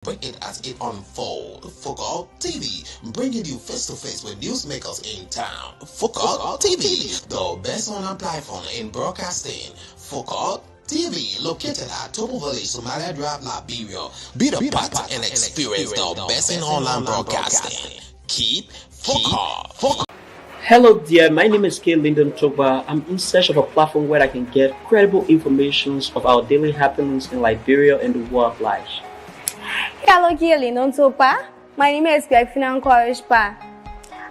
Bring it as it unfolds. Focal TV, bringing you face to face with newsmakers in town. Focal TV, the best online platform in broadcasting. Focal TV, located at Topo Village, Somalia Drive, Liberia. Be the part and experience the best in online broadcasting. Keep Focal. Hello dear, my name is K. Lyndon Toba. I'm in search of a platform where I can get credible information of our daily happenings in Liberia and the world at large. Hello, Lyndon Toba. My name is Greg Courage Pa.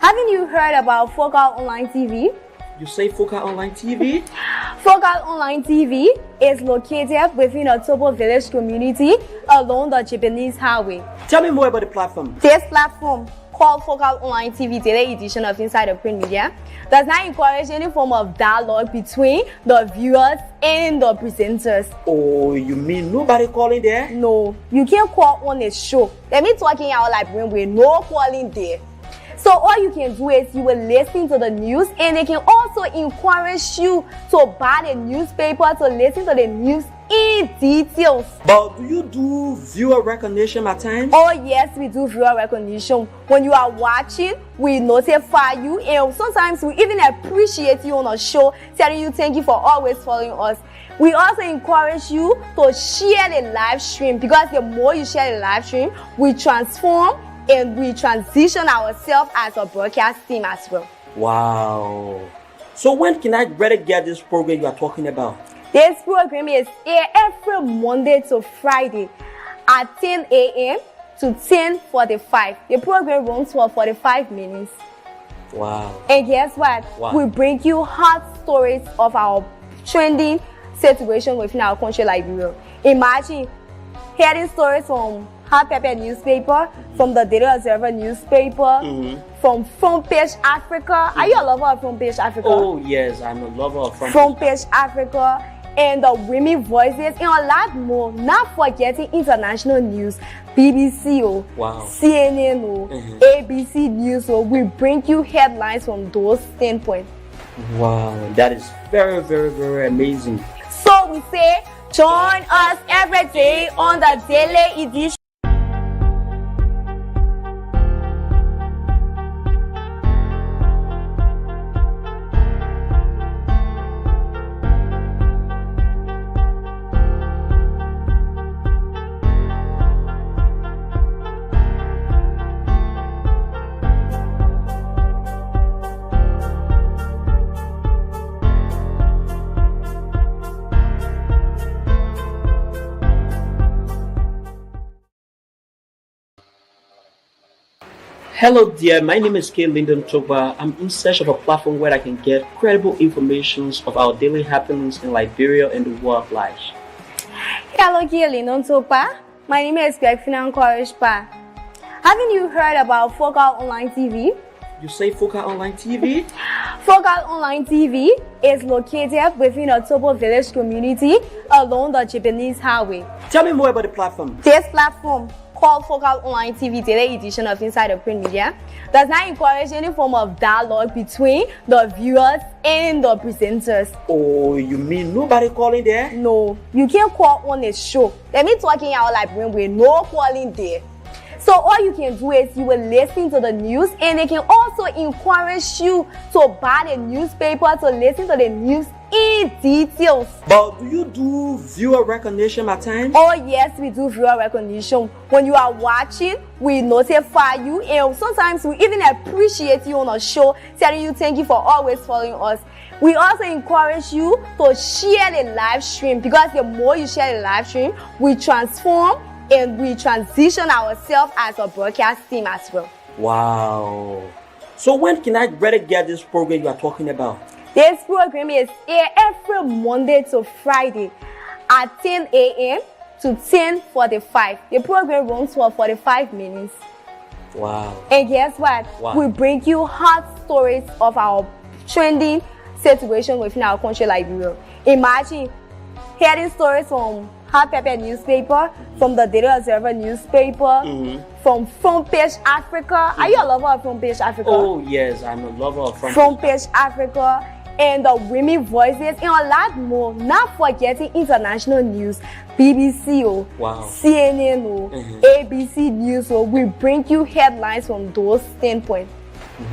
Haven't you heard about Focal Online TV? You say Focal Online TV? Focal Online TV is located within a Topo Village community along the Japanese Highway. Tell me more about the platform. This platform, called Focal Online TV Daily Edition of Inside the Print Media, does not encourage any form of dialogue between the viewers and the presenters. Oh, you mean nobody calling there? No, you can't call on a show. Let me talking out like with no calling there. So all you can do is you will listen to the news, and they can also encourage you to buy the newspaper to listen to the news in details. But do you do viewer recognition at times? Oh yes, we do viewer recognition. When you are watching, we notify you, and sometimes we even appreciate you on a show, telling you thank you for always following us. We also encourage you to share the live stream, because the more you share the live stream, we transform and we transition ourselves as a broadcast team as well. Wow. So when can I better get this program you are talking about? This program is aired every Monday to Friday at 10 a.m. to 10:45. The program runs for 45 minutes. Wow. And guess what? Wow. We bring you hot stories of our trending situation within our country, Liberia. Imagine hearing stories from Hot Pepper newspaper, from the Daily Observer newspaper, from Front Page Africa. Are you a lover of Front Page Africa? Oh yes, I'm a lover of Front Page Africa, and the Women Voices, and a lot more. Not forgetting international news, BBC, wow. CNN, ABC News. We bring you headlines from those standpoints. Wow, that is very, very, very amazing. So we say, join us every day on the Daily Edition. Hello dear, my name is K. Lyndon Toba. I'm in search of a platform where I can get credible information of our daily happenings in Liberia and the world at large. Hello, Lyndon Toba. My name is Greg Courage Pa. Haven't you heard about Focal Online TV? You say Focal Online TV? Focal Online TV is located within a Topo Village community along the Japanese Highway. Tell me more about the platform. This platform, called Focal Online TV Daily Edition of Inside the Print Media, does not encourage any form of dialogue between the viewers and the presenters. Oh, you mean nobody calling there? No, you can't call on a show. Let me talking out like with no calling there. So all you can do is you will listen to the news, and they can also encourage you to buy the newspaper to listen to the news in details. But do you do viewer recognition at times? Oh yes, we do viewer recognition. When you are watching, we notify you, and sometimes we even appreciate you on a show, telling you thank you for always following us. We also encourage you to share the live stream, because the more you share the live stream, we transform and we transition ourselves as a broadcast team as well. Wow. So when can I better get this program you are talking about? This program is aired every Monday to Friday at 10 a.m. to 10:45. The program runs for 45 minutes. Wow. And guess what? Wow. We bring you hot stories of our trending situation within our country, Liberia. Imagine hearing stories from Hot Pepper newspaper, from the Daily Observer newspaper, from Front Page Africa. Are you a lover of Front Page Africa? Oh yes, I'm a lover of Front Page Africa, and the women voices, and a lot more. Not forgetting international news, BBC, CNN, ABC News. We bring you headlines from those standpoints.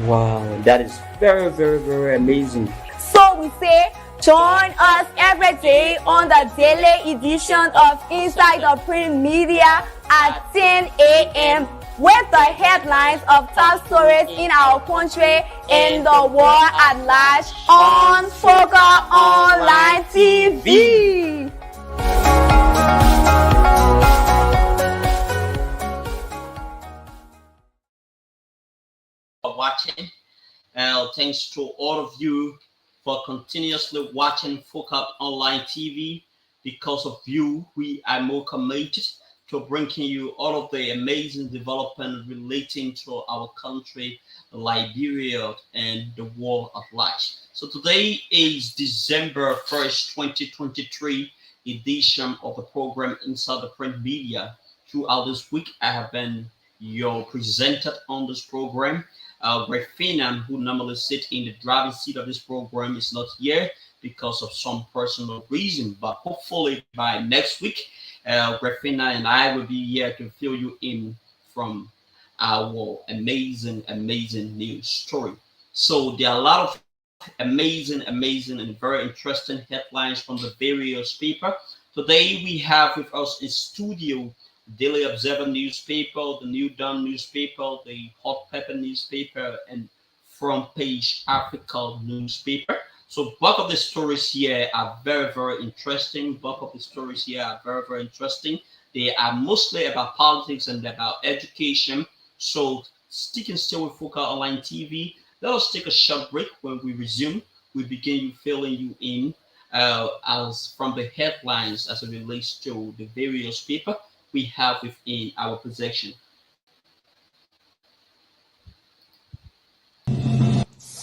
Wow, that is very, very, very amazing. So we say, join us every day on the daily edition of Inside the Print Media at 10 a.m. with the headlines of top stories in our country and the world at large on Focal Online TV. Watching. Thanks to all of you for continuously watching Focal Online TV. Because of you, we are more committed to bringing you all of the amazing development relating to our country, Liberia, and the world at large. So today is December 1st, 2023 edition of the program Inside the Print Media. Throughout this week, I have been your presenter on this program. Refina, who normally sits in the driving seat of this program, is not here because of some personal reason. But hopefully by next week, Refina and I will be here to fill you in from our amazing news story. So there are a lot of amazing and very interesting headlines from the various papers. Today we have with us in studio Daily Observer newspaper, the New Dawn newspaper, the Hot Pepper newspaper, and Front Page Africa newspaper. So both of the stories here are very, very interesting. They are mostly about politics and about education. So sticking still with Focal Online TV, let us take a short break. When we resume, we begin filling you in as from the headlines as it relates to the various papers we have within our possession.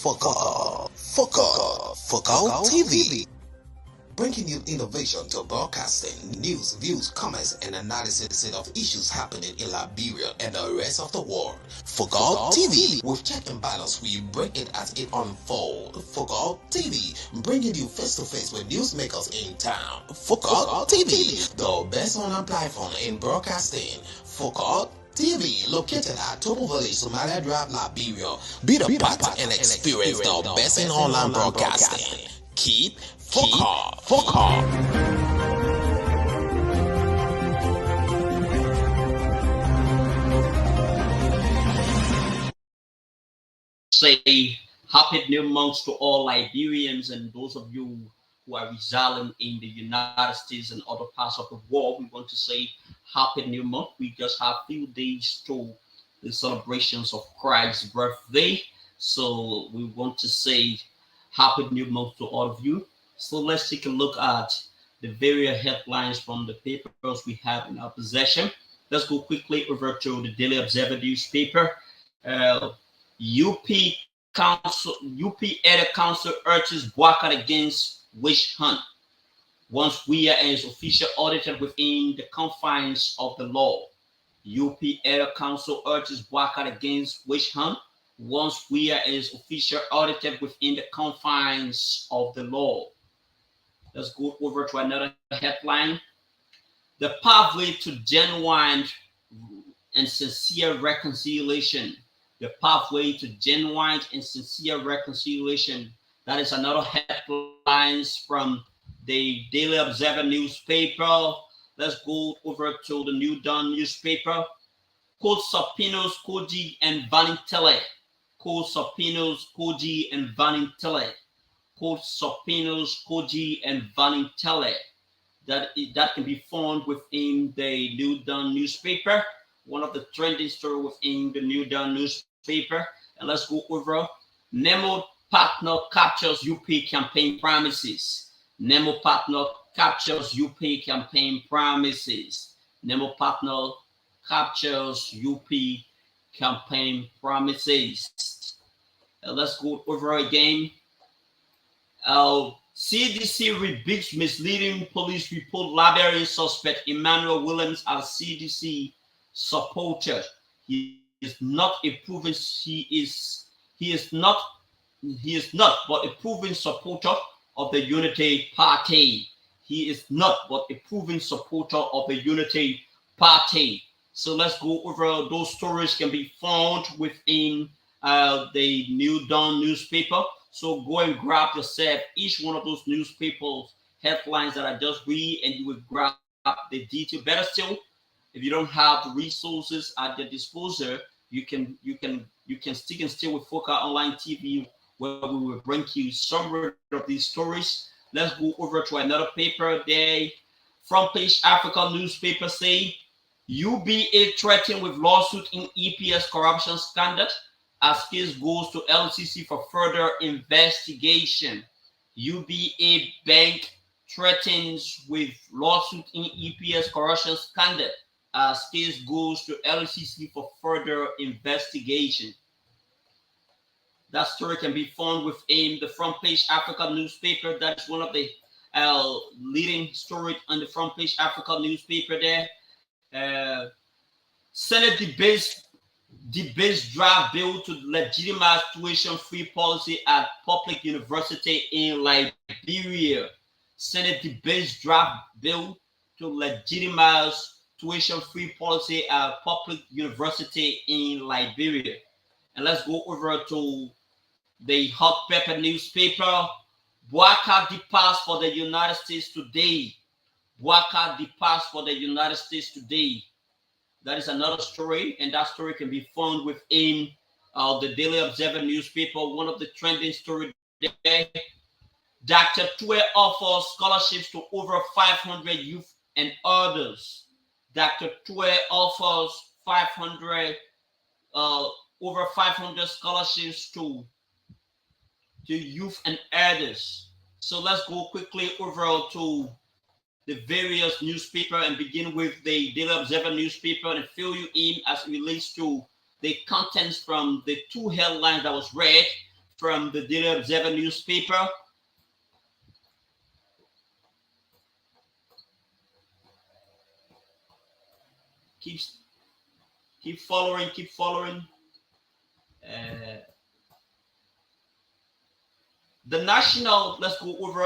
Focal TV, bringing you innovation to broadcasting, news, views, comments, and analysis of issues happening in Liberia and the rest of the world. Focal TV, with check and balance, we break it as it unfolds. Focal TV, bringing you face to face with newsmakers in town. Focal TV, the best online platform in broadcasting. Focal TV, located at Topo Village, Somalia Drive, Liberia. Be the part and experience the best in online broadcasting. Keep Focal. Say happy new month to all Liberians and those of you who are residing in the United States and other parts of the world. We want to say happy new month. We just have few days to the celebrations of Christ's birthday. So we want to say happy new month to all of you. So let's take a look at the various headlines from the papers we have in our possession. Let's go quickly over to the Daily Observer newspaper. UP Area Council urges boycott against witch hunt. Once we are as official audited within the confines of the law. UP Area Council urges boycott against witch hunt. Once we are as official audited within the confines of the law. Let's go over to another headline. The pathway to genuine and sincere reconciliation. The pathway to genuine and sincere reconciliation. That is another headlines from the Daily Observer newspaper. Let's go over to the New Dawn newspaper. Court subpoenas Koji and Vanintele. Court subpoenas Koji and Vanintele. Court subpoenas Koji and Vanintele. That can be found within the New Dawn newspaper. One of the trending stories within the New Dawn newspaper. And let's go over. Nemo partner captures UP campaign promises. Nemo partner captures UP campaign promises. Nemo partner captures UP campaign promises. Let's go over again. CDC rebukes misleading police report Liberian suspect Emmanuel Williams as CDC supporter. He is not a proven. He is not he is not but a proven supporter of the Unity Party. He is not but a proven supporter of the Unity Party. So let's go over those stories can be found within the New Dawn newspaper. So go and grab yourself each one of those newspapers headlines that I just read, and you will grab the detail. Better still, if you don't have the resources at your disposal, you can stick and stay with Foca Online TV, where we will bring you summary of these stories. Let's go over to another paper. They Front Page Africa newspaper say UBA threatened with lawsuit in EPS corruption scandal as case goes to LCC for further investigation. UBA Bank threatens with lawsuit in EPS corruption scandal as case goes to LCC for further investigation. That story can be found within the Front Page Africa newspaper. That is one of the leading stories on the Front Page Africa newspaper there. Senate debates draft bill to legitimize tuition-free policy at public university in Liberia. Senate debates draft bill to legitimize tuition-free policy at public university in Liberia. And let's go over to the Hot Pepper newspaper. Bouaka departs for the United States today. Bouaka departs for the United States today. That is another story, and that story can be found within the Daily Observer newspaper. One of the trending stories there. Dr. Tue offers scholarships to over 500 youth and others. Dr. Tue offers over 500 scholarships to youth and others. So let's go quickly over to the various newspaper and begin with the Daily Observer newspaper and fill you in as it relates to the contents from the two headlines that was read from the Daily Observer newspaper. Keep following. The national, let's go over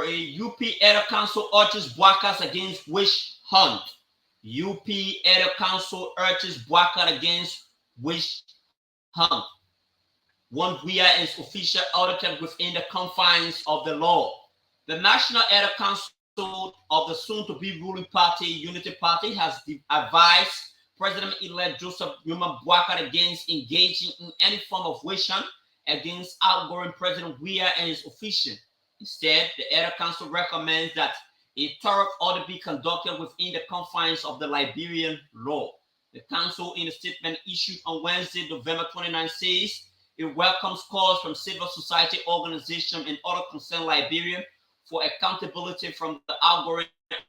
a UP Elder Council urges Bouaka against witch hunt. UP Elder Council urges Bouaka against witch hunt. One Wia is official audited within the confines of the law. The National Elder Council of the soon-to-be ruling party, Unity Party, has advised President-elect Joseph Numa Bouaka against engaging in any form of witch hunt against outgoing President Weah and his officials. Instead, the Elder Council recommends that a thorough audit be conducted within the confines of the Liberian law. The council, in a statement issued on Wednesday, November 29, says it welcomes calls from civil society organizations and other concerned Liberians for accountability from the outgoing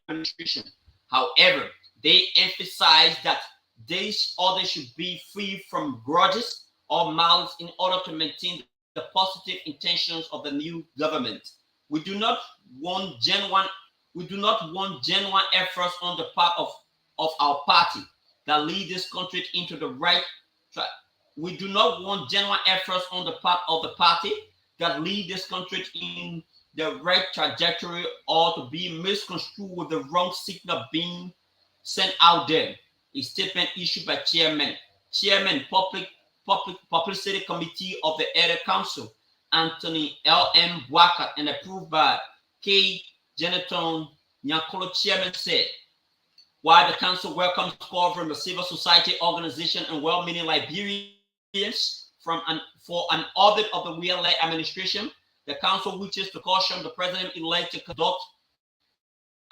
administration. However, they emphasize that these orders should be free from grudges or malice in order to maintain the positive intentions of the new government. We do not want genuine efforts on the part of our party that lead this country into the right track. We do not want genuine efforts on the part of the party that lead this country in the right trajectory or to be misconstrued with the wrong signal being sent out there. A statement issued by Chairman Publicity Committee of the Elder Council, Anthony L.M. Bouaka, and approved by K. Jeneton Nyankolo, Chairman, said, while the council welcomes call from the civil society organization and well-meaning Liberians for an audit of the Weah administration, the council wishes to caution the president-elect to conduct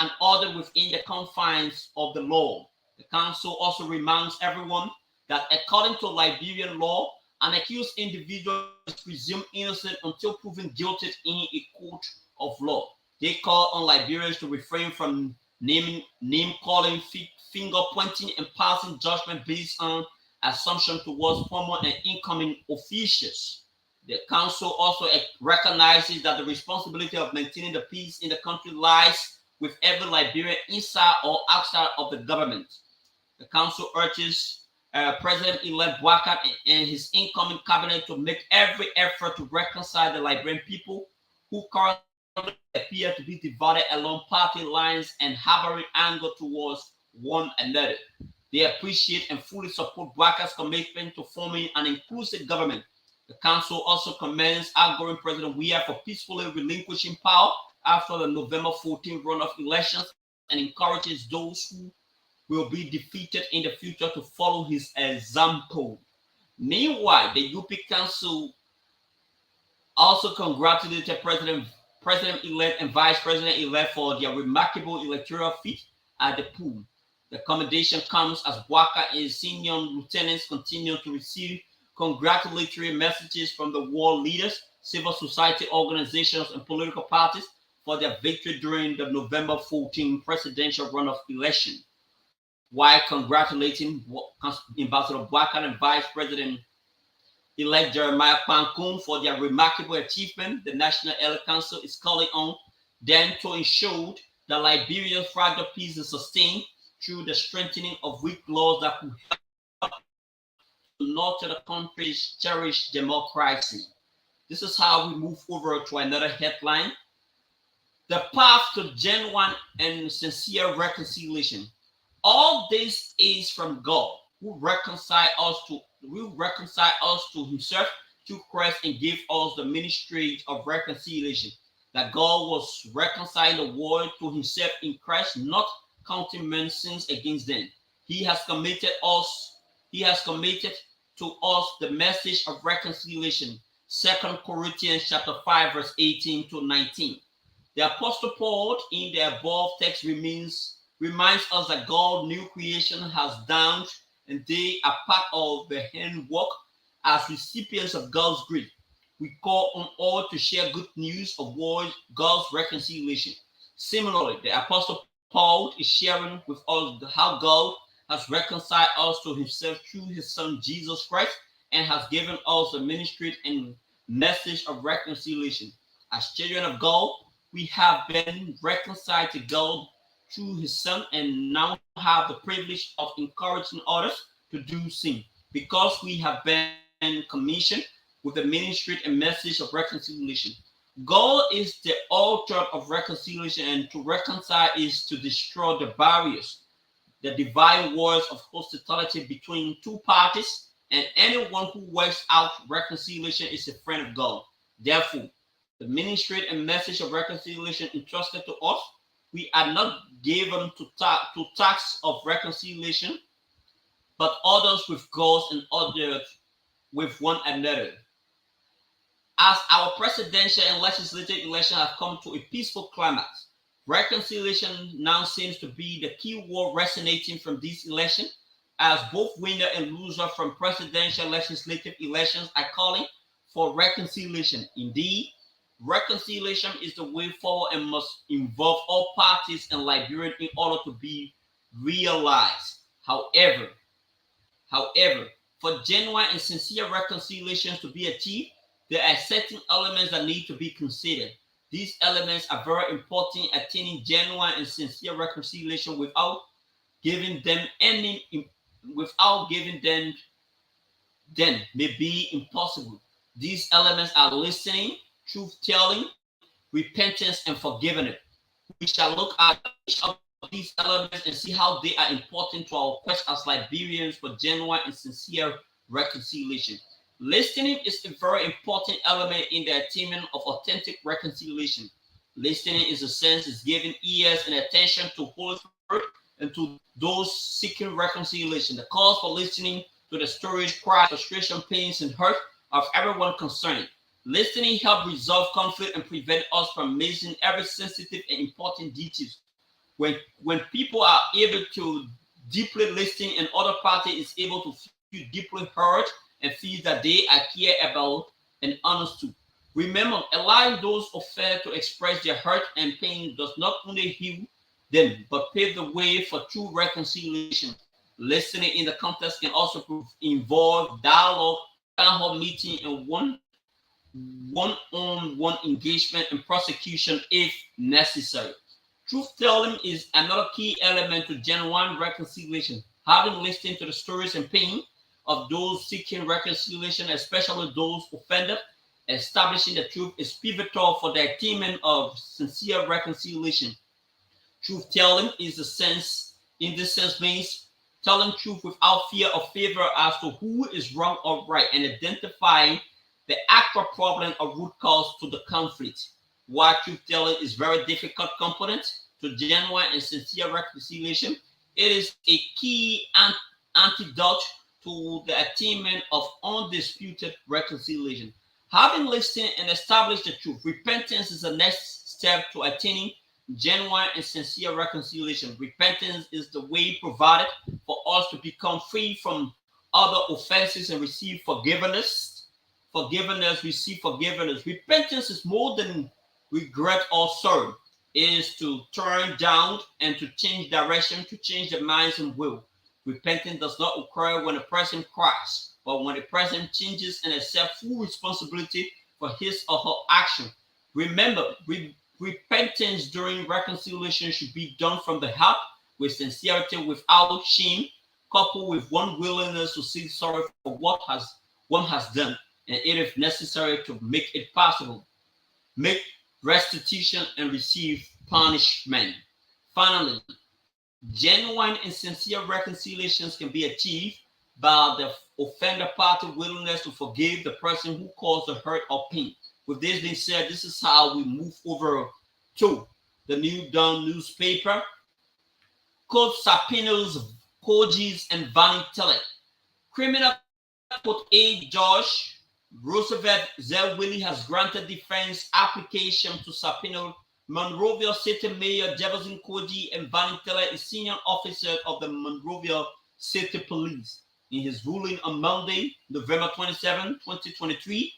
an audit within the confines of the law. The council also reminds everyone that according to Liberian law, an accused individual is presumed innocent until proven guilty in a court of law. They call on Liberians to refrain from name-calling, finger-pointing, and passing judgment based on assumption towards former and incoming officials. The council also recognizes that the responsibility of maintaining the peace in the country lies with every Liberian inside or outside of the government. The council urges President-elect Boakai and his incoming cabinet to make every effort to reconcile the Liberian people who currently appear to be divided along party lines and harboring anger towards one another. They appreciate and fully support Boakai's commitment to forming an inclusive government. The council also commends outgoing President Weah for peacefully relinquishing power after the November 14 runoff elections and encourages those who will be defeated in the future to follow his example. Meanwhile, the UP Council also congratulated President-elect and Vice President-elect for their remarkable electoral feat at the poll. The commendation comes as Boakai and senior lieutenants continue to receive congratulatory messages from the world leaders, civil society organizations, and political parties for their victory during the November 14 presidential runoff election. While congratulating Ambassador Boakai and Vice President-elect Jeremiah Kpankun for their remarkable achievement, the National Elect Council is calling on them to ensure that Liberia's fragile peace is sustained through the strengthening of weak laws that could help to nurture the country's cherished democracy. This is how we move over to another headline. The path to genuine and sincere reconciliation. All this is from God, who reconcile us to himself through Christ and gave us the ministry of reconciliation. That God was reconciling the world to himself in Christ, not counting men's sins against them. He has committed to us the message of reconciliation. 2 Corinthians chapter 5, verse 18 to 19. The Apostle Paul in the above text reminds us that God's new creation has done and they are part of the handwork as recipients of God's grace. We call on all to share good news of God's reconciliation. Similarly, the Apostle Paul is sharing with us how God has reconciled us to himself through his son Jesus Christ and has given us the ministry and message of reconciliation. As children of God, we have been reconciled to God through his son and now have the privilege of encouraging others to do same because we have been commissioned with the ministry and message of reconciliation. God is the author of reconciliation, and to reconcile is to destroy the barriers, the divine walls of hostility between two parties, and anyone who works out reconciliation is a friend of God. Therefore, the ministry and message of reconciliation entrusted to us, we are not given to tasks of reconciliation, but others with God and others with one another. As our presidential and legislative elections have come to a peaceful climax, reconciliation now seems to be the key word resonating from this election, as both winner and loser from presidential legislative elections are calling for reconciliation. Indeed, reconciliation is the way forward and must involve all parties in Liberia in order to be realized. However, for genuine and sincere reconciliation to be achieved, there are certain elements that need to be considered. These elements are very important in attaining genuine and sincere reconciliation without giving them may be impossible. These elements are listening, truth-telling, repentance, and forgiveness. We shall look at each of these elements and see how they are important to our quest as Liberians for genuine and sincere reconciliation. Listening is a very important element in the attainment of authentic reconciliation. Listening is a sense is giving ears and attention to Holy Spirit and to those seeking reconciliation. The cause for listening to the stories, cries, frustration, pains, and hurt of everyone concerned. Listening helps resolve conflict and prevent us from missing every sensitive and important details. When people are able to deeply listen and other party is able to feel deeply hurt and feel that they are cared about and understood. Remember, allowing those affected to express their hurt and pain does not only heal them, but pave the way for true reconciliation. Listening in the context can also involve dialogue, town hall meeting, and one-on-one engagement and prosecution if necessary. Truth-telling is another key element to genuine reconciliation. Having listened to the stories and pain of those seeking reconciliation, especially those offended. Establishing the truth is pivotal for the attainment of sincere reconciliation. Truth telling is in this sense means telling truth without fear or favor as to who is wrong or right, and identifying the actual problem or root cause to the conflict. While truth telling is very difficult component to genuine and sincere reconciliation, it is a key antidote to the attainment of undisputed reconciliation. Having listened and established the truth, repentance is the next step to attaining genuine and sincere reconciliation. Repentance is the way provided for us to become free from other offenses and receive forgiveness. Receive forgiveness. Repentance is more than regret or sorrow. It is to turn down and to change direction, to change the minds and will. Repentance does not occur when a person cries, but when a person changes and accepts full responsibility for his or her action. Remember, repentance during reconciliation should be done from the heart with sincerity, without shame, coupled with one willingness to seek sorry for what one has done, and if necessary, to make it possible, make restitution and receive punishment. Finally, genuine and sincere reconciliations can be achieved by the offender party willingness to forgive the person who caused the hurt or pain. With this being said, this is how we move over to the New Dawn newspaper. Court subpoenas Koji's and Vanny Teller. Criminal Court A. Judge Roosevelt Zelwilly has granted defense application to subpoena Monrovia City Mayor Jefferson Koji and Vanny Teller, a senior officer of the Monrovia City Police. In his ruling on Monday, November 27, 2023,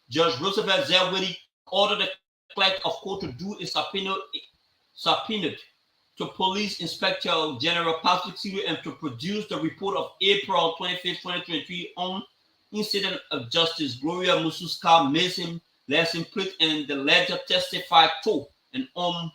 Judge Roosevelt Zelwilly ordered the clerk of court to do a subpoena to Police Inspector General Patrick Siri and to produce the report of April 25, 2023 on incident of Justice Gloria Mususka missing lesson plate, and the ledger testified to and on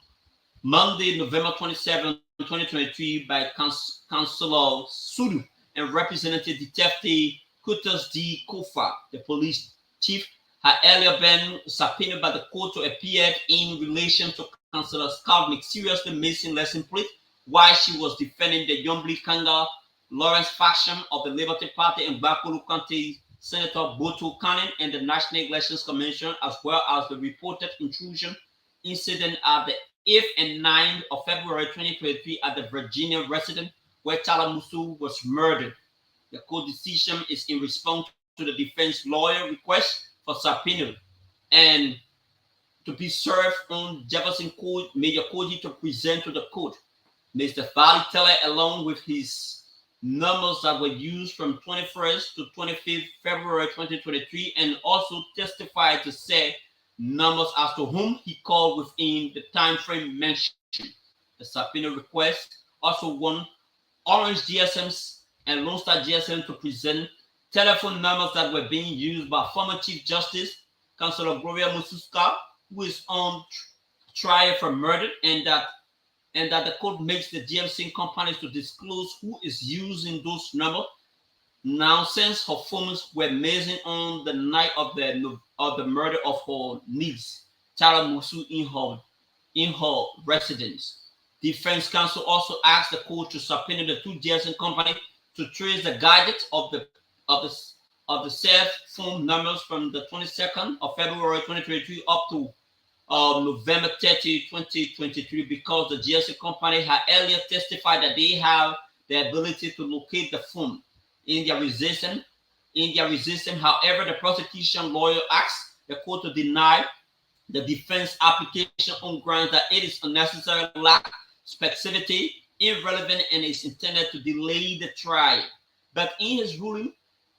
Monday, November 27, 2023 by Councilor Sudu and Representative Detective Kutas D. Kofa. The police chief had earlier been subpoenaed by the court to appear in relation to Councilor Scout mysteriously missing lesson plate while she was defending the Yombli Kanga Lawrence faction of the Liberty Party and Bakulu County Senator Boto Cannon and the National Elections Commission, as well as the reported intrusion incident at the 8th and 9th of February 2023 at the Virginia residence where Tala Musu was murdered. The court decision is in response to the defense lawyer request for subpoena and to be served on Jefferson Mayor Koji to present to the court. Mr. Vanny Teller, along with his numbers that were used from 21st to 25th February 2023, and also testified to say numbers as to whom he called within the time frame mentioned. The subpoena request also won Orange GSMs and Lone Star GSM to present telephone numbers that were being used by former Chief Justice Councilor Gloria Mususka, who is on trial for murder, and that the court makes the GMC companies to disclose who is using those numbers. Now, since her phones were missing on the night of the murder of her niece, Tara Musu, in her residence. Defense counsel also asked the court to subpoena the two GSM companies to trace the gadgets of the said phone numbers from the 22nd of February 2023 up to November 30, 2023, because the GSM company had earlier testified that they have the ability to locate the phone in their resistance. However, the prosecution lawyer asked the court to deny the defense application on grounds that it is unnecessary, lack specificity, irrelevant, and is intended to delay the trial. But in his ruling,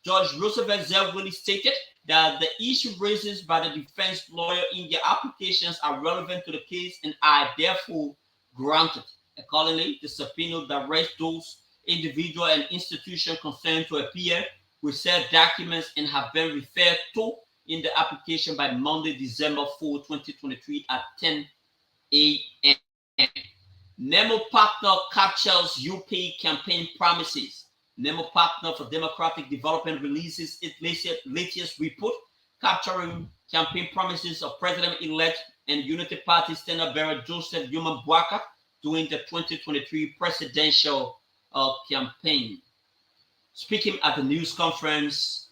Judge Roosevelt Zelwilly stated that the issue raised by the defense lawyer in their applications are relevant to the case and are therefore granted. Accordingly, the subpoena directs those individual and institution concerned to appear with said documents and have been referred to in the application by Monday, December 4, 2023 at 10 a.m. Nemo partner captures UK campaign promises. Nemo Partner for Democratic Development releases its latest report capturing campaign promises of President-elect and Unity Party standard-bearer Joseph Yuma Boakai during the 2023 presidential campaign. Speaking at the news conference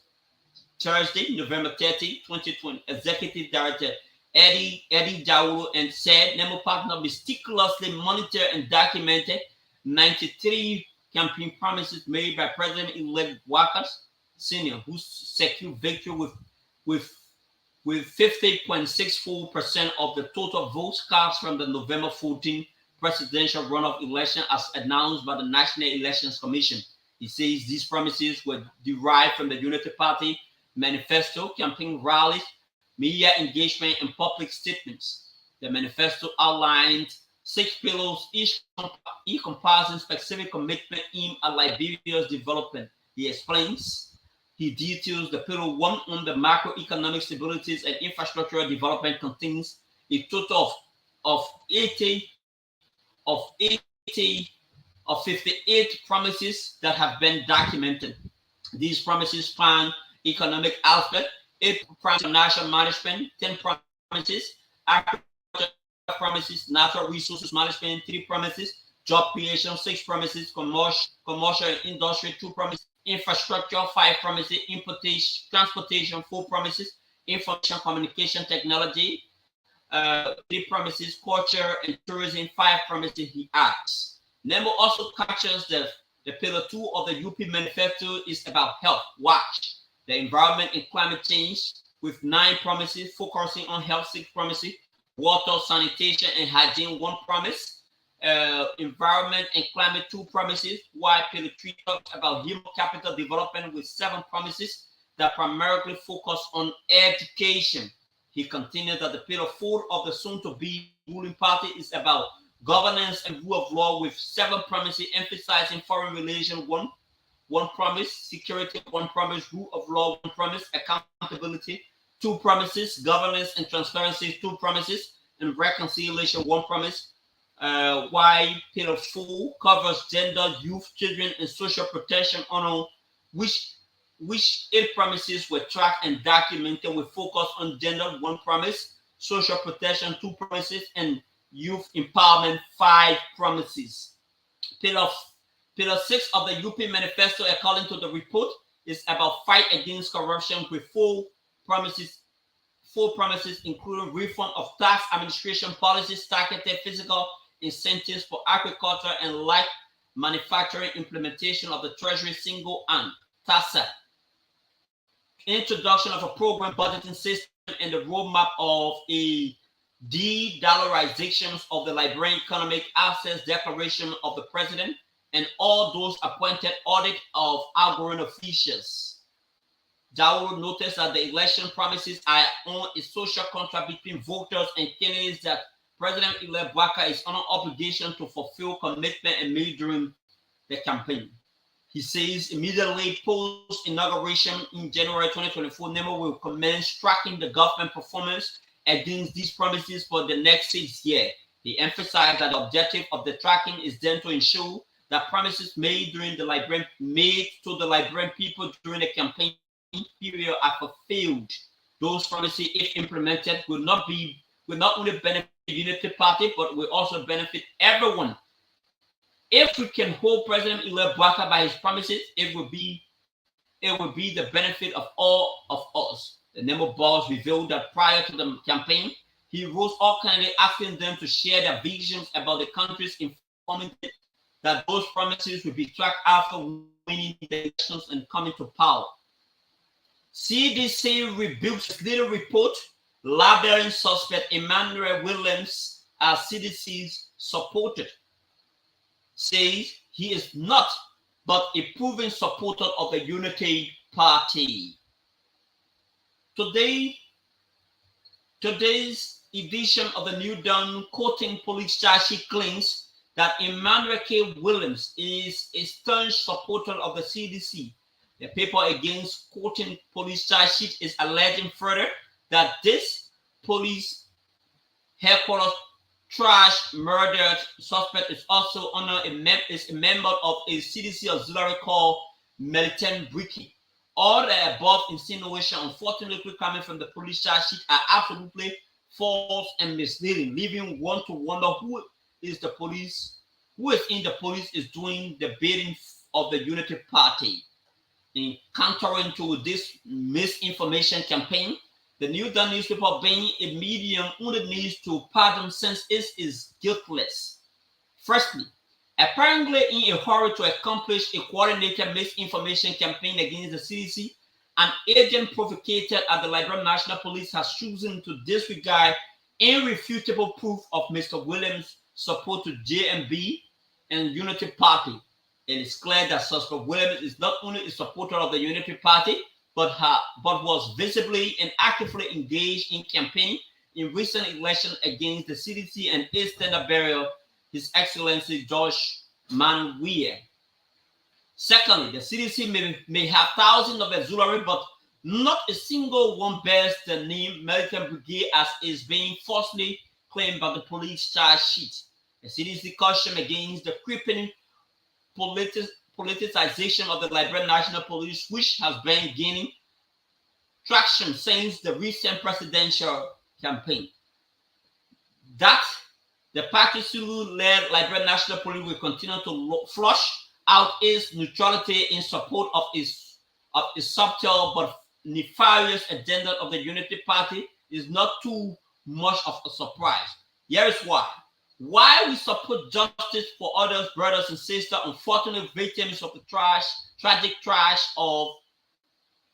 Thursday, November 30, 2020, Executive Director Eddie Daulu and said Nemo Partner meticulously monitored and documented 93 campaign promises made by President-elect Boakai Sr., who secured victory with 50.64% of the total votes cast from the November 14 presidential runoff election as announced by the National Elections Commission. He says these promises were derived from the Unity Party manifesto, campaign rallies, media engagement, and public statements. The manifesto outlined 6 pillars, each comprising specific commitment aimed at Liberia's development. He explains, he details the pillar 1 on the macroeconomic stabilities and infrastructural development contains a total of 58 promises that have been documented. These promises span economic aspect, 8 promises national management, 10 promises agriculture promises, natural resources management, 3 promises, job creation, 6 promises, commercial and industry, 2 promises, infrastructure, 5 promises, importation, transportation, 4 promises, information communication technology, 3 promises, culture and tourism, 5 promises, he adds. Nemo also captures the pillar 2 of the UP manifesto is about health, watch, the environment and climate change with 9 promises, focusing on health, 6 promises, water, sanitation and hygiene, 1 promise, environment and climate, 2 promises, while pillar 3 talks about human capital development with 7 promises that primarily focus on education. He continued that the pillar 4 of the soon-to-be ruling party is about governance and rule of law with 7 promises, emphasizing foreign relations, 1 promise, security, 1 promise, rule of law, 1 promise, accountability, 2 promises, governance and transparency, 2 promises, and reconciliation, 1 promise. While pillar 4 covers gender, youth, children, and social protection, on which 8 promises were tracked and documented with focus on gender, 1 promise, social protection, 2 promises, and youth empowerment, 5 promises. Pillar 6 of the UP manifesto, according to the report, is about fight against corruption with 4 promises, including reform of tax administration policies, targeted physical incentives for agriculture and light manufacturing, implementation of the Treasury single and TASA, introduction of a program budgeting system, and the roadmap of a de-dollarization of the Liberian Economic Assets Declaration of the President and all those appointed audit of outgoing officials. Daulu noticed that the election promises are on a social contract between voters and candidates that President-elect Boakai is under obligation to fulfill commitment and made during the campaign. He says immediately post-inauguration in January 2024, Nemo will commence tracking the government performance against these promises for the next 6 years. He emphasized that the objective of the tracking is then to ensure that promises made to the Liberian people during the campaign period are fulfilled. Those promises, if implemented, will not only benefit the Unity Party, but will also benefit everyone. If we can hold President-elect Boakai by his promises, it will be the benefit of all of us. The Nemo boss revealed that prior to the campaign, he wrote all candidates asking them to share their visions about the countries, informing them that those promises will be tracked after winning the elections and coming to power. CDC rebukes little report labeling suspect Emmanuel Williams as CDC's supporter. Says he is not, but a proven supporter of the Unity Party. Today's edition of the New Dawn quoting police charge sheet claims that Emmanuel K. Williams is a staunch supporter of the CDC. The paper against quoting police charge sheet is alleging further that this police headquarters trash murdered suspect is also a member of a CDC auxiliary called militant Bricky. All the above insinuation, unfortunately coming from the police charge sheet, are absolutely false and misleading, leaving one to wonder who is in the police is doing the bidding of the Unity Party. In countering to this misinformation campaign, the New Dawn newspaper, being a medium, only needs to pardon since it is guiltless. Firstly, apparently in a hurry to accomplish a coordinated misinformation campaign against the CDC, an agent provocated at the Liberian National Police has chosen to disregard irrefutable proof of Mr. Williams' support to JMB and Unity Party. It is clear that Suspect Williams is not only a supporter of the Unity Party, but was visibly and actively engaged in campaigning in recent elections against the CDC and its standard bearer, His Excellency George Manweer. Secondly, the CDC may have thousands of auxiliary, but not a single one bears the name Militant Brigade as is being falsely claimed by the police charge sheet. The CDC cautioned against the creeping politicization of the Liberian National Police, which has been gaining traction since the recent presidential campaign. That the party Sulu-led Liberian National Police will continue to flush out its neutrality in support of its subtle but nefarious agenda of the Unity Party is not too much of a surprise. Here is why. Why we support justice for others, brothers and sisters, unfortunate victims of the tragic trash of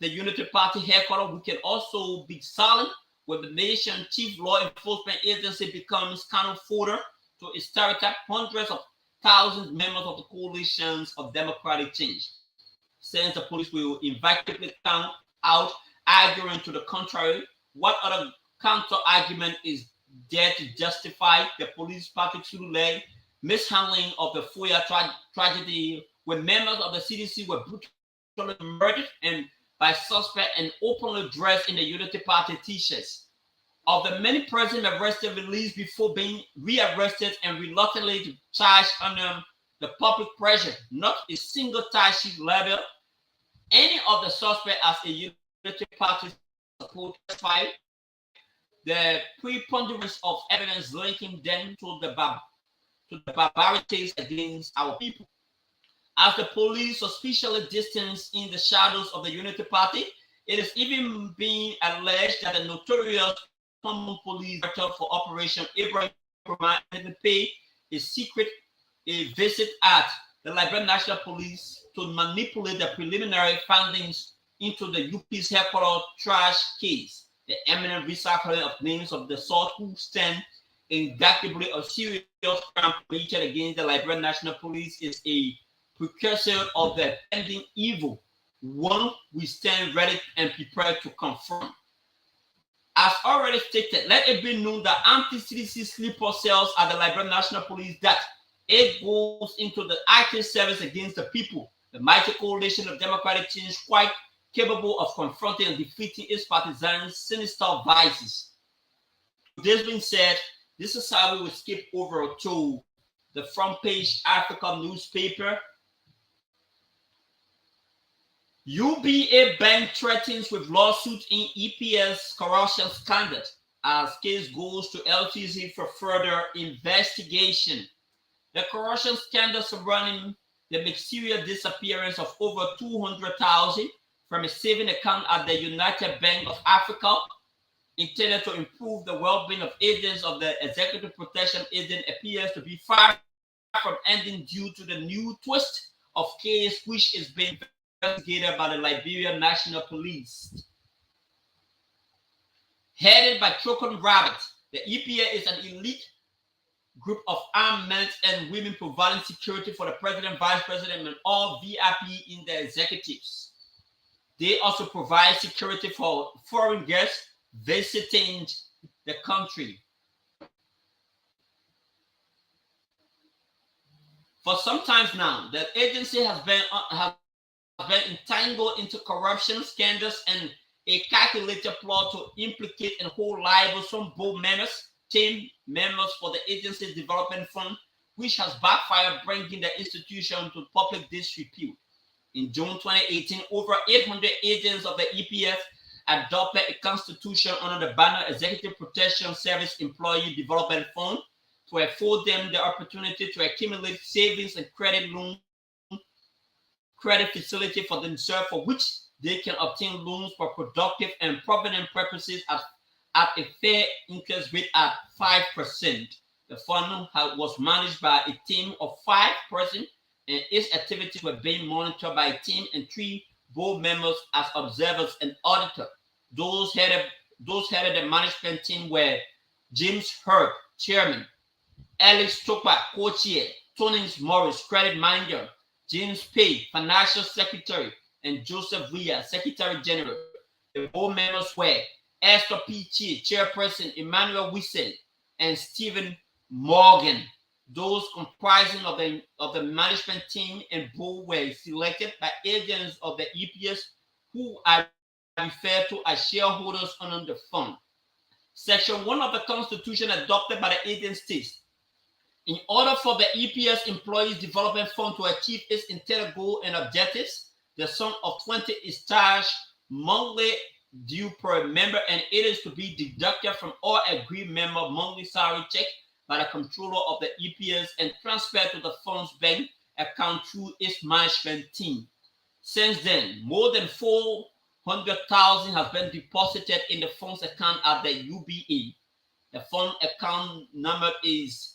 the Unity Party headquarters, we can also be silent when the nation's chief law enforcement agency becomes cannon fodder to stereotype hundreds of thousands members of the coalitions of democratic change. Since the police will invariably count out, arguing to the contrary, what other counter argument is there to justify the police particularly mishandling of the Foya tragedy when members of the CDC were brutally murdered and by suspects and openly dressed in the Unity Party t-shirts? Of the many persons arrested, released before being rearrested and reluctantly charged under the public pressure, not a single charge sheet label any of the suspects as a Unity Party supporter. The preponderance of evidence linking them to the barbarities against our people. As the police suspiciously distanced in the shadows of the Unity Party, it is even being alleged that the notorious common police director for Operation Abraham paid a visit at the Liberian National Police to manipulate the preliminary findings into the UP's headquarters trash case. The eminent recycling of names of the sort who stand indictably a serious crime committed against the Liberian National Police is a precursor of the pending evil, one we stand ready and prepared to confront. As already stated, let it be known that anti-CDC sleeper cells at the Liberian National Police that it goes into the active service against the people. The mighty coalition of democratic change quite capable of confronting and defeating its partisans' sinister vices. This being said, this is how we will skip over to the front page African newspaper. UBA Bank threatens with lawsuit in EPS corruption scandal as case goes to LTC for further investigation. The corruption scandal surrounding the mysterious disappearance of over 200,000 from a saving account at the United Bank of Africa, intended to improve the well-being of agents of the Executive Protection Agent, appears to be far from ending due to the new twist of case which is being investigated by the Liberian National Police. Headed by Chokon Rabbit, the EPA is an elite group of armed men and women providing security for the president, vice president, and all VIP in the executives. They also provide security for foreign guests visiting the country. For some time now, the agency has been entangled into corruption scandals and a calculated plot to implicate and hold liable some board members, team members for the agency's development fund, which has backfired, bringing the institution to public disrepute. In June 2018, over 800 agents of the EPS adopted a constitution under the banner Executive Protection Service Employee Development Fund to afford them the opportunity to accumulate savings and credit facility for themselves, for which they can obtain loans for productive and provident purposes at a fair interest rate at 5%. The fund was managed by a team of 5 persons, and its activities were being monitored by a team and 3 board members as observers and auditors. Those headed the management team were James Herb, chairman; Alex Chopra, co-chair; Tony Morris, credit manager; James Pay, financial secretary; and Joseph Villa, secretary general. The board members were Esther P. Chi, chairperson; Emmanuel Wissen, and Stephen Morgan. Those comprising of the management team and board were selected by agents of the EPS, who are referred to as shareholders under the fund. Section 1 of the Constitution adopted by the agents states, in order for the EPS Employees Development Fund to achieve its intended goal and objectives, the sum of 20 is charged monthly due per member, and it is to be deducted from all agreed member monthly salary check by the controller of the EPS and transferred to the fund's bank account through its management team. Since then, more than 400,000 has been deposited in the fund's account at the UBA. The fund account number is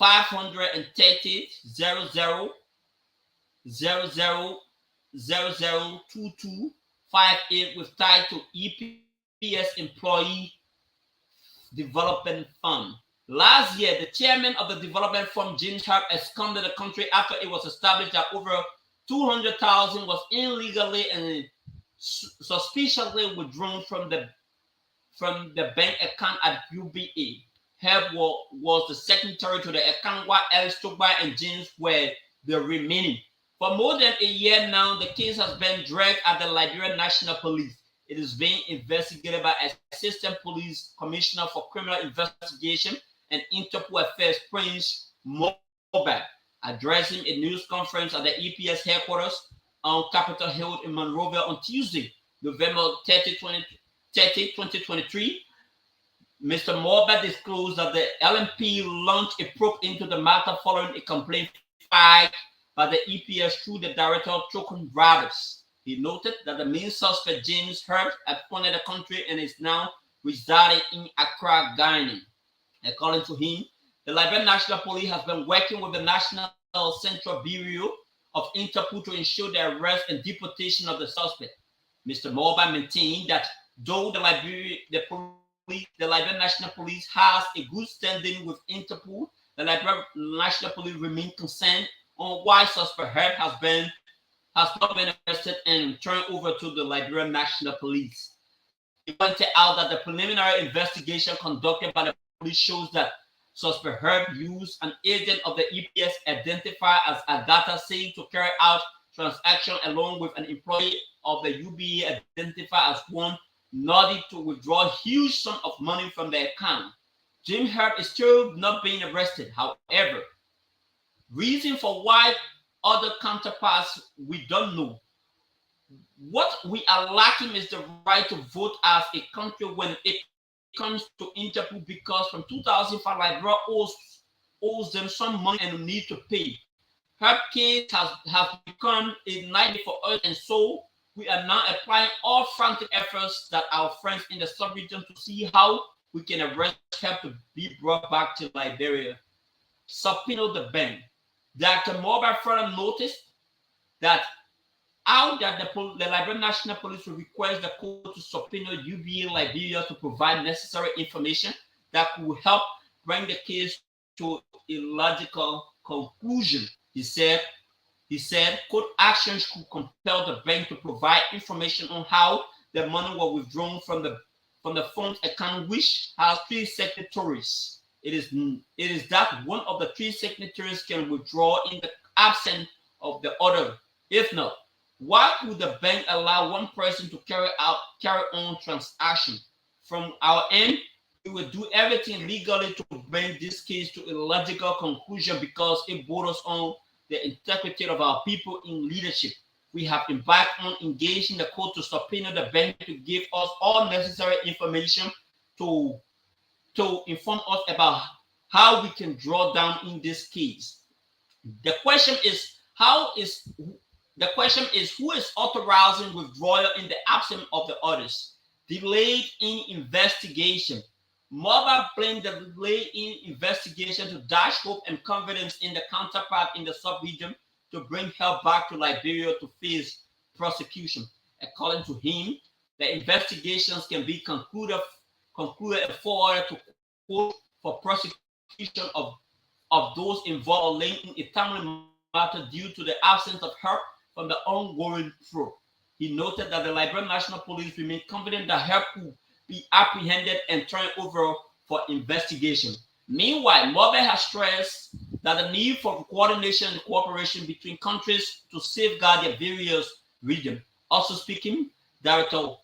530-00002258 with title EPS Employee Development Fund. Last year, the chairman of the development fund, James Herb, absconded the country after it was established that over 200,000 was illegally and suspiciously withdrawn from the bank account at UBA. Herb was the secretary to the account, while Alex Chokba and James were the remaining. For more than a year now, the case has been dragged at the Liberian National Police. It is being investigated by Assistant Police Commissioner for Criminal Investigation and Interpol Affairs, Prince Moba, addressing a news conference at the EPS headquarters on Capitol Hill in Monrovia on Tuesday, November 30, 2023. Mr. Moba disclosed that the LMP launched a probe into the matter following a complaint filed by the EPS through the director of Chokun Brothers. He noted that the main suspect, James Herb, had fled the country and is now residing in Accra, Ghana. According to him, the Liberian National Police has been working with the National Central Bureau of Interpol to ensure the arrest and deportation of the suspect. Mr. Moba maintained that though the Liberian National Police has a good standing with Interpol, the Liberian National Police remain concerned on why suspect Herb has not been arrested and turned over to the Liberian National Police. He pointed out that the preliminary investigation conducted by the police shows that suspect Herb used an agent of the EPS identified as Agatha Singh to carry out transaction along with an employee of the UBA identified as one Noddy to withdraw a huge sum of money from the account. Jim Herb is still not being arrested. However, reason for why other counterparts we don't know. What we are lacking is the right to vote as a country when it comes to Interpol, because from 2005, Liberia owes them some money and need to pay. Herb case has become a nightmare for us, and so we are now applying all frantic efforts that our friends in the sub-region to see how we can arrest Herb to be brought back to Liberia. Subpoena the bank. Dr. Moba further noticed that the Liberian National Police will request the court to subpoena UBA Liberia to provide necessary information that could help bring the case to a logical conclusion. He said court actions could compel the bank to provide information on how the money was withdrawn from the fund's account, which has 3 signatories. It is that one of the 3 signatories can withdraw in the absence of the other. If not, why would the bank allow one person to carry on transaction? From our end, we will do everything legally to bring this case to a logical conclusion because it borders on the integrity of our people in leadership. We have embarked on engaging the court to subpoena the bank to give us all necessary information to inform us about how we can draw down in this case. The question is who is authorizing withdrawal in the absence of the others? Delayed in investigation. Mobile blamed the delay in investigation to dash hope and confidence in the counterpart in the sub-region to bring help back to Liberia to face prosecution. According to him, the investigations can be concluded and forwarded to court for prosecution of those involved or linked in a timely matter due to the absence of help from the ongoing probe. He noted that the Liberian National Police remain confident that help will be apprehended and turned over for investigation. Meanwhile, Mobe has stressed that the need for coordination and cooperation between countries to safeguard their various regions. Also speaking, the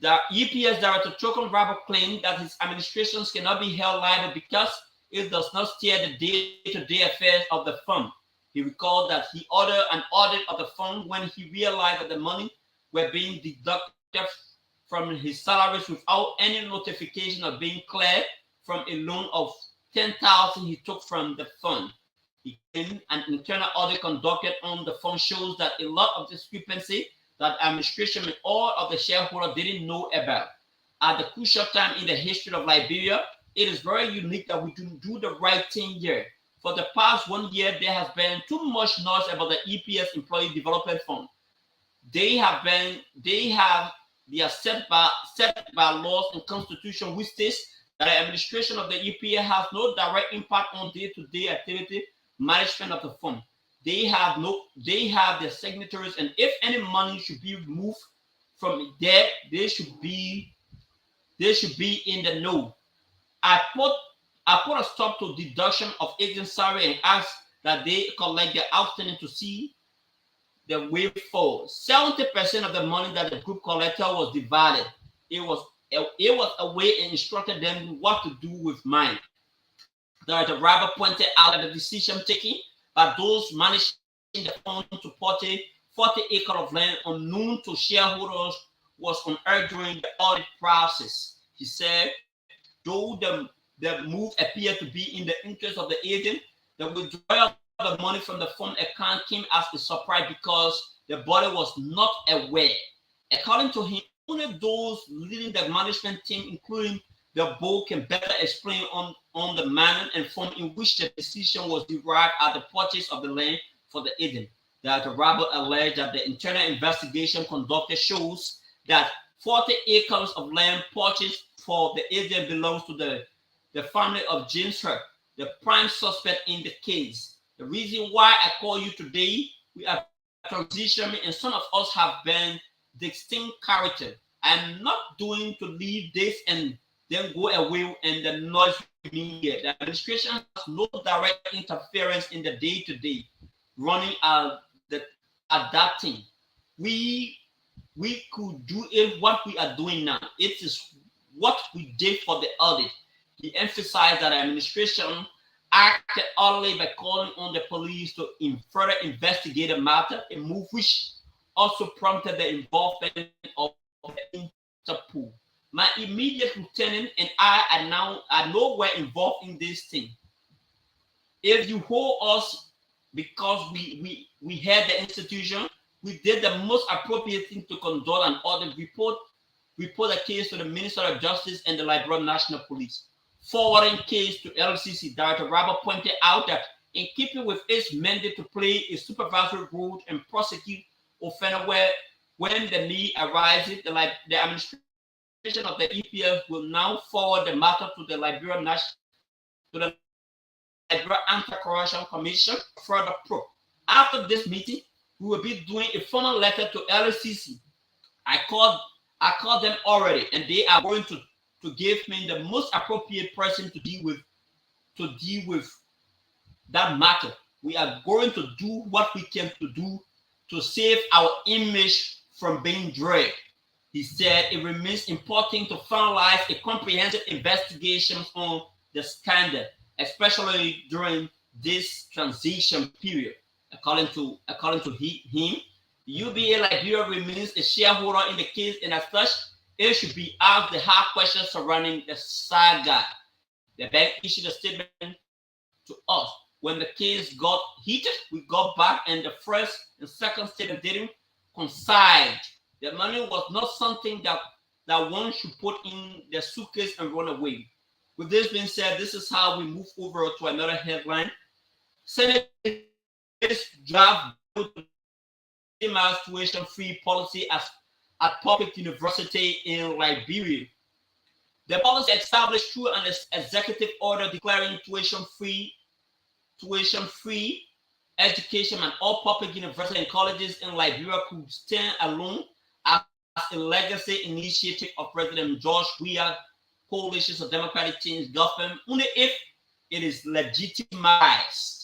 EPS Director Chokon Rabo claimed that his administrations cannot be held liable because it does not steer the day-to-day affairs of the fund. He recalled that he ordered an audit of the fund when he realized that the money were being deducted from his salaries without any notification of being cleared from a loan of $10,000 he took from the fund. He claimed an internal audit conducted on the fund shows that a lot of discrepancy that administration and all of the shareholders didn't know about. At the crucial time in the history of Liberia, it is very unique that we do the right thing here. For the past 1 year, there has been too much noise about the EPS Employee Development Fund. They are set by laws and constitution which states that the administration of the EPA has no direct impact on day-to-day activity management of the fund. They have their signatories, and if any money should be removed from there, they should be in the know. I put a stop to deduction of agent salary and asked that they collect their outstanding to see the way forward. 70% of the money that the group collected was divided. It was a way and instructed them what to do with mine. The rabbi pointed out that the decision taken by those managing the fund to 40 acres of land unknown to shareholders was unearthed during the audit process. He said, though the move appeared to be in the interest of the agent, the withdrawal of the money from the fund account came as a surprise because the body was not aware. According to him, only those leading the management team, including the board, can better explain on the manner and form in which the decision was derived at the purchase of the land for the agent. That Robert alleged that the internal investigation conducted shows that 40 acres of land purchased for the agent belongs to the family of James Hurt, the prime suspect in the case. The reason why I call you today, we are transitioning and some of us have been distinct character. I'm not doing to leave this and then go away and the noise here. The administration has no direct interference in the day-to-day running that thing. We could do it what we are doing now. It is what we did for the audit. He emphasized that the administration acted early by calling on the police to further investigate the matter, a move which also prompted the involvement of the Interpol. My immediate lieutenant and I are nowhere involved in this thing. If you hold us because we had the institution, we did the most appropriate thing to conduct an audit report a case to the Minister of Justice and the Liberian National Police. Forwarding case to LCC, Director Rabba pointed out that in keeping with its mandate to play a supervisory role and prosecute offender when the need arises, the administration of the EPF will now forward the matter to the Liberian Anti-Corruption Commission for further probe. After this meeting, we will be doing a formal letter to LCC. I called them already, and they are going to give me the most appropriate person to deal with that matter. We are going to do what we can to do to save our image from being dragged. He said it remains important to finalize a comprehensive investigation on the scandal, especially during this transition period. According to him, UBA Liberia remains a shareholder in the case, and as such, it should be asked the hard questions surrounding the saga. The bank issued a statement to us. When the case got heated, we got back, and the first and second statement didn't coincide. The money was not something that one should put in the suitcase and run away. With this being said, this is how we move over to another headline. Senate draft tuition-free policy at public university in Liberia. The policy established through an executive order declaring tuition-free education at all public universities and colleges in Liberia could stand alone as a legacy initiative of President George Weah Coalition of Democratic Change government only if it is legitimized.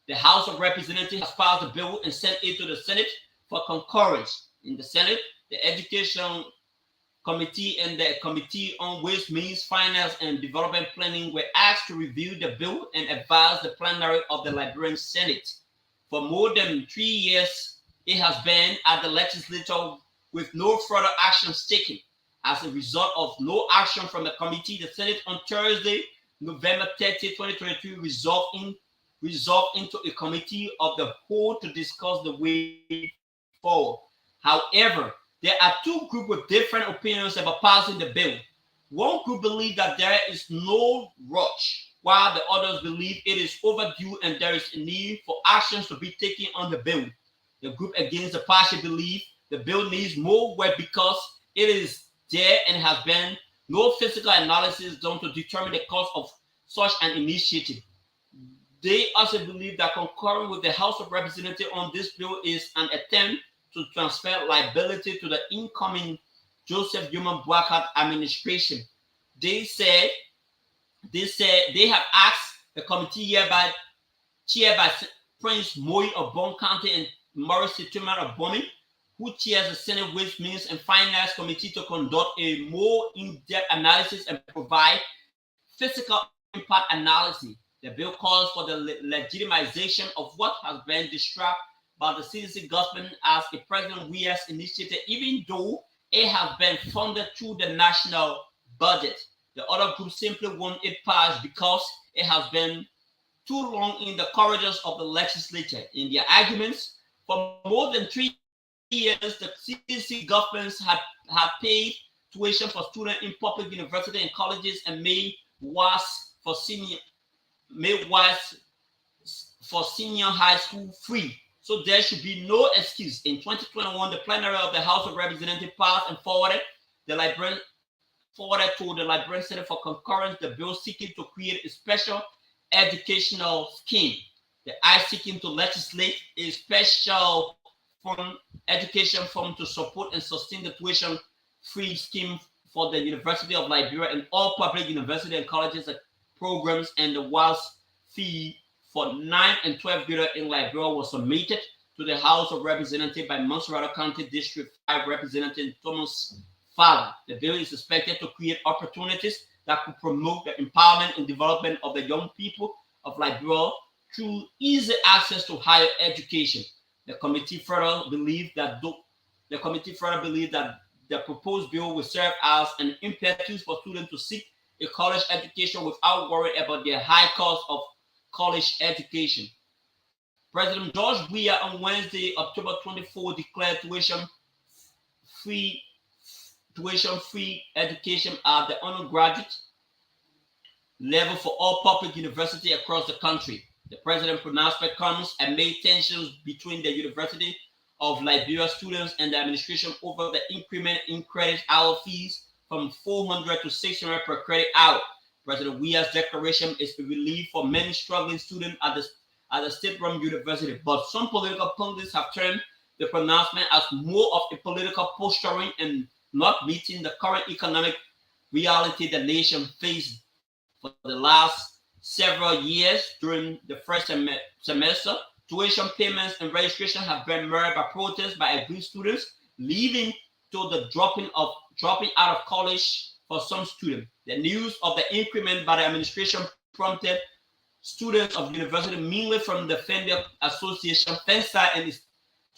The House of Representatives has passed the bill and sent it to the Senate for concurrence. In the Senate, the Education Committee and the Committee on Ways, Means, Finance, and Development Planning were asked to review the bill and advise the plenary of the Liberian Senate. For more than 3 years, it has been at the legislature with no further actions taken. As a result of no action from the committee, the Senate on Thursday, November 30, 2023, resolved into a committee of the whole to discuss the way forward. However, there are two groups with different opinions about passing the bill. One group believes that there is no rush, while the others believe it is overdue and there is a need for actions to be taken on the bill. The group against the party believe the bill needs more work because it is there and has been no physical analysis done to determine the cost of such an initiative. They also believe that concurring with the House of Representatives on this bill is an attempt to transfer liability to the incoming Joseph Yoman Boakai administration. They said they have asked the committee chaired by Prince Moi of Bon County and Maurice Tuman of Bomi, who chairs the Senate Ways, Means, and Finance Committee, to conduct a more in-depth analysis and provide physical impact analysis. The bill calls for the legitimization of what has been described by the CDC government as a President Weah's initiative, even though it has been funded through the national budget. The other group simply want it passed because it has been too long in the corridors of the legislature. In their arguments, for more than 3 years, the CDC governments have paid tuition for students in public universities and colleges and made WASS for senior high school free. So there should be no excuse. In 2021, the plenary of the House of Representatives passed and forwarded to the Liberian Senate for concurrence the bill seeking to create a special educational scheme. The I seeking to legislate a special education fund to support and sustain the tuition-free scheme for the University of Liberia and all public universities and colleges and programs, and the WASS fee for 9 and 12 grade in Liberia was submitted to the House of Representatives by Montserrat County District 5 Representative Thomas Fowler. The bill is expected to create opportunities that could promote the empowerment and development of the young people of Liberia through easy access to higher education. The committee further believed that the proposed bill will serve as an impetus for students to seek a college education without worrying about the high cost of college education. President George Weah on Wednesday, October 24, declared tuition-free education at the undergraduate level for all public universities across the country. The president's pronouncement comes amid tensions between the University of Liberia students and the administration over the increment in credit hour fees from 400 to 600 per credit hour. President Weah's declaration is a relief for many struggling students at the state-run university, but some political pundits have termed the pronouncement as more of a political posturing and not meeting the current economic reality the nation faced. For the last several years during the first semester, tuition payments and registration have been marred by protests by agreed students, leading to the dropping out of college for some students. The news of the increment by the administration prompted students of the university, mainly from the Fender Association, Fensa, and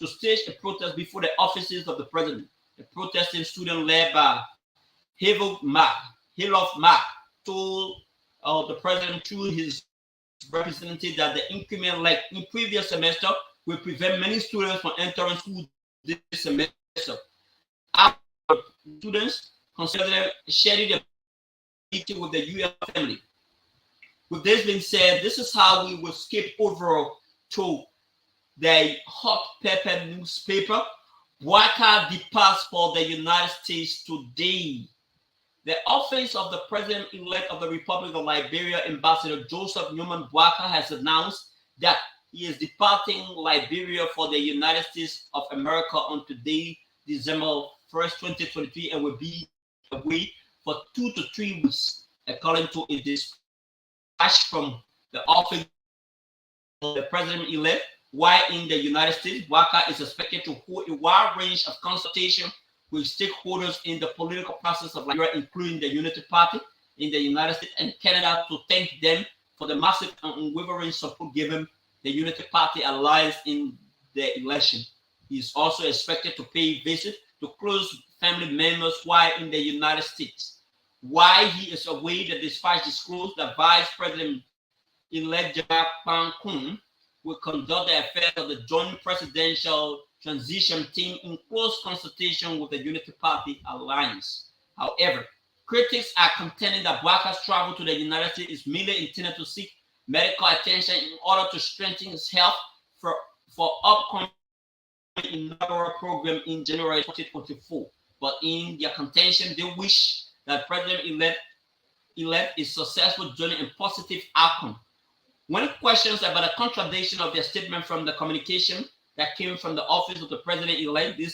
to stage a protest before the offices of the president. The protesting student led by Hilof Mak told the president through his representative that the increment, like in previous semester, will prevent many students from entering school this semester. Our students consider sharing the meeting with the UF family. With this being said, this is how we will skip over to the hot pepper newspaper. Bouaka departs for the United States today. The office of the president-elect of the Republic of Liberia, Ambassador Joseph Newman Bouaka, has announced that he is departing Liberia for the United States of America on today, December 1st, 2023, and will be away for 2 to 3 weeks, according to a dispatch from the office of the president-elect. While in the United States, Bouaka is expected to hold a wide range of consultation with stakeholders in the political process of Liberia, including the Unity Party in the United States and Canada, to thank them for the massive and unwavering support given the Unity Party alliance in the election. He is also expected to pay visits to close family members while in the United States. While he is away, the dispatch disclosed that Vice President-elect Jack Pankun will conduct the affairs of the joint presidential transition team in close consultation with the Unity Party alliance. However, critics are contending that Bouaka's travel to the United States is merely intended to seek medical attention in order to strengthen his health for upcoming inaugural program in January 2024. But in their contention, they wish that President-elect is successful journey and positive outcome. When questions about the contradiction of their statement from the communication that came from the office of the president-elect, they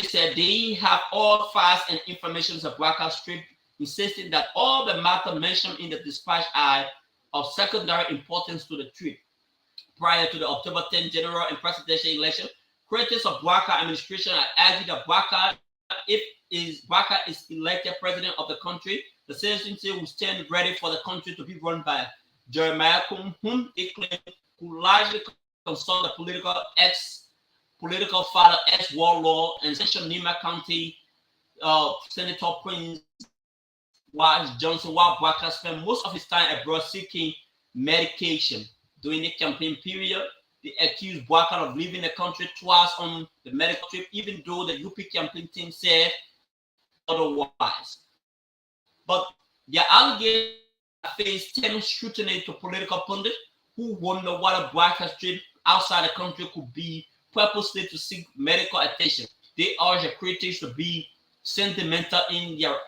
said they have all facts and information of Bouaka's trip, insisting that all the matter mentioned in the dispatch are of secondary importance to the trip. Prior to the October 10 general and presidential election, critics of Bouaka administration are arguing that Bouaka is elected president of the country, the citizenry will stand ready for the country to be run by Jeremiah Kum, whom they claim who largely consult the political father, ex-warlord, and Central Nima County Senator Prince Wise Johnson, while Bouaka spent most of his time abroad seeking medication. During the campaign period, they accused Bouaka of leaving the country twice on the medical trip, even though the UP campaign team said otherwise. But their allegations faced tense scrutiny to political pundits who wonder whether Bouaka's trip outside the country could be purposely to seek medical attention. They urge the critics to be sentimental in their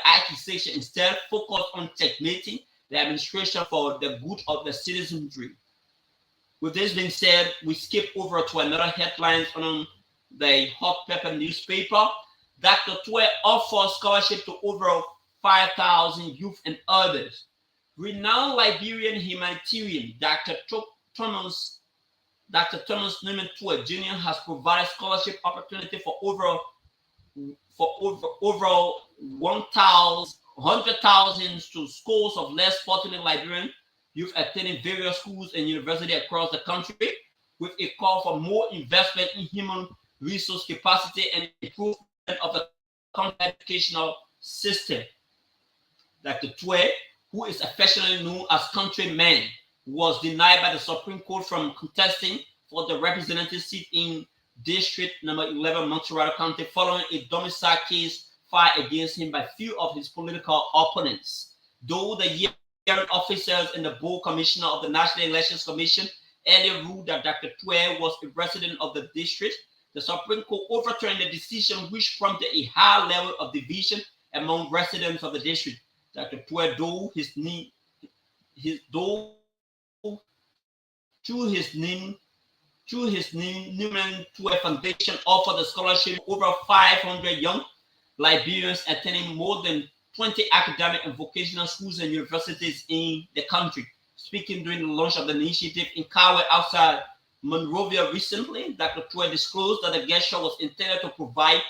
accusation, instead focus on checkmating the administration for the good of the citizenry. With this being said, we skip over to another headline on the hot pepper newspaper. Dr. Twe offers scholarship to over 5,000 youth and others. Renowned Liberian humanitarian Dr. Thomas Newman Twe Jr. has provided scholarship opportunity for over 100,000 to schools of less fortunate Liberian youth attending various schools and universities across the country, with a call for more investment in human resource capacity and improvement of the educational system. Dr. Twe, who is affectionately known as Countryman, was denied by the Supreme Court from contesting for the representative seat in District Number 11, Montserrat County, following a domicile case filed against him by few of his political opponents. Though the hearing officers and the board commissioner of the National Elections Commission earlier ruled that Dr. Twe was a resident of the district, the Supreme Court overturned the decision, which prompted a high level of division among residents of the district. Dr. Twe, through his name, Newman Twe Foundation offered a scholarship to over 500 young Liberians attending more than 20 academic and vocational schools and universities in the country. Speaking during the launch of the initiative in Kawe outside Monrovia recently, Dr. Twe disclosed that the gesture was intended to provide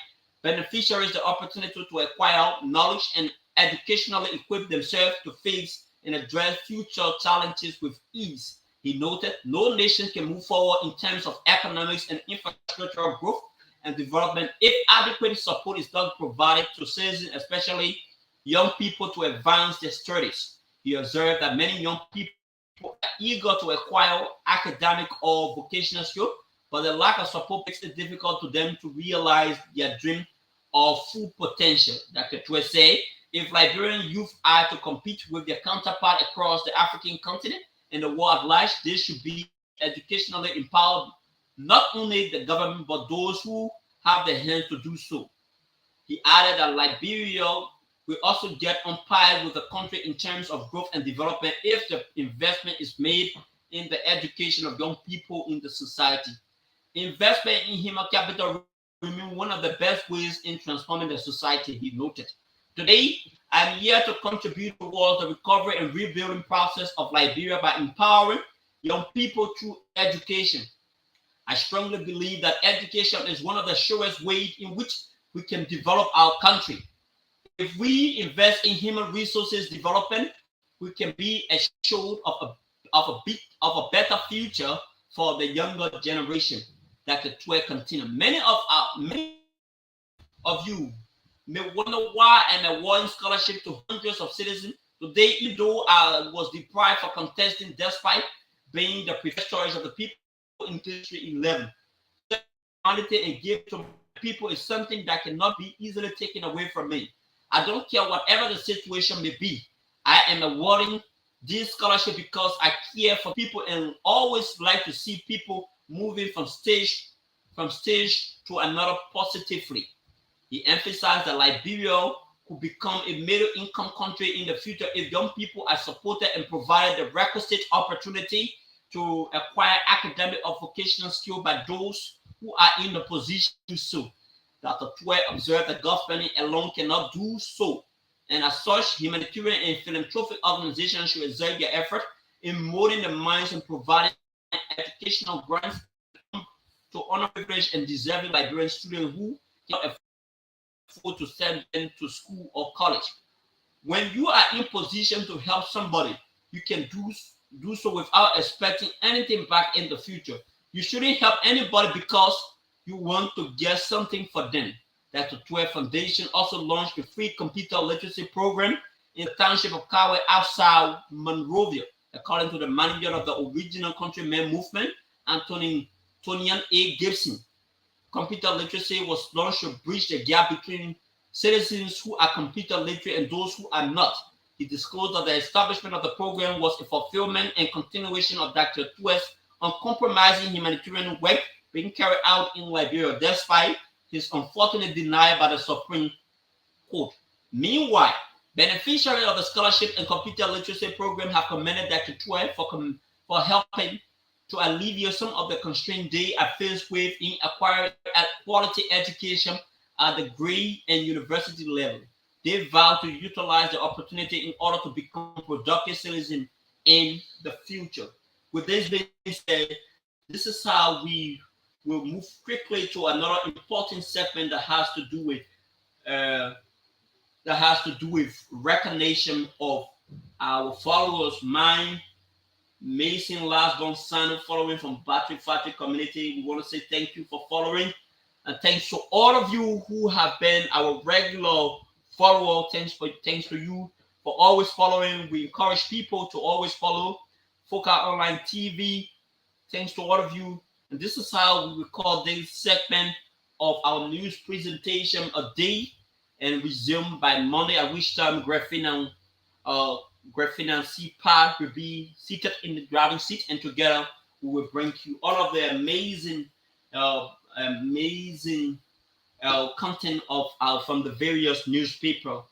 beneficiaries the opportunity to acquire knowledge and educationally equip themselves to face and address future challenges with ease. He noted no nation can move forward in terms of economics and infrastructural growth and development if adequate support is not provided to citizens, especially young people, to advance their studies. He observed that many young people are eager to acquire academic or vocational skills, but the lack of support makes it difficult for them to realize their dream of full potential. Dr. Twe said, if Liberian youth are to compete with their counterpart across the African continent and the world at large, they should be educationally empowered, not only the government, but those who have the hands to do so. He added that Liberia will also get on par with the country in terms of growth and development if the investment is made in the education of young people in the society. Investment in human capital remains one of the best ways in transforming the society, he noted. Today, I'm here to contribute towards the recovery and rebuilding process of Liberia by empowering young people through education. I strongly believe that education is one of the surest ways in which we can develop our country. If we invest in human resources development, we can be assured of a better future for the younger generation. Dr. Twe continued. Many of you may wonder why I'm awarding scholarship to hundreds of citizens today, even though I was deprived for contesting despite being the preferred choice of the people in District 11. Quality and give to people is something that cannot be easily taken away from me. I don't care whatever the situation may be. I am awarding this scholarship because I care for people and always like to see people moving from stage to another positively. He emphasized that Liberia could become a middle-income country in the future if young people are supported and provided the requisite opportunity to acquire academic or vocational skill by those who are in the position to do so. Dr. Twe observed that government alone cannot do so, and as such, humanitarian and philanthropic organizations should exert their effort in molding the minds and providing educational grants to underprivileged and deserving Liberian students who cannot afford to send them to school or college. When you are in position to help somebody, you can do so without expecting anything back in the future. You shouldn't help anybody because you want to get something for them. That the 12 Foundation also launched a free computer literacy program in the township of Kawe outside Monrovia. According to the manager of the original Countrymen Movement, Tonian A. Gibson, computer literacy was launched to bridge the gap between citizens who are computer literate and those who are not. He disclosed that the establishment of the program was a fulfillment and continuation of Dr. Twe's uncompromising humanitarian work being carried out in Liberia, despite his unfortunate denial by the Supreme Court. Meanwhile, beneficiaries of the scholarship and computer literacy program have commended Dr. Twe for helping to alleviate some of the constraints they are faced with in acquiring quality education at the grade and university level. They vow to utilize the opportunity in order to become productive citizens in the future. With this being said, this is how we will move quickly to another important segment that has to do with recognition of our followers. Mine, Mason Lasbon Sano, following from Battery Factory community. We want to say thank you for following, and thanks to all of you who have been our regular follower. Thanks to you for always following. We encourage people to always follow Focal Online TV. Thanks to all of you. And this is how we record this segment of our news presentation a day and resume by Monday, at which time Graffina C-Pad will be seated in the driving seat, and together we will bring you all of the amazing content of from the various newspapers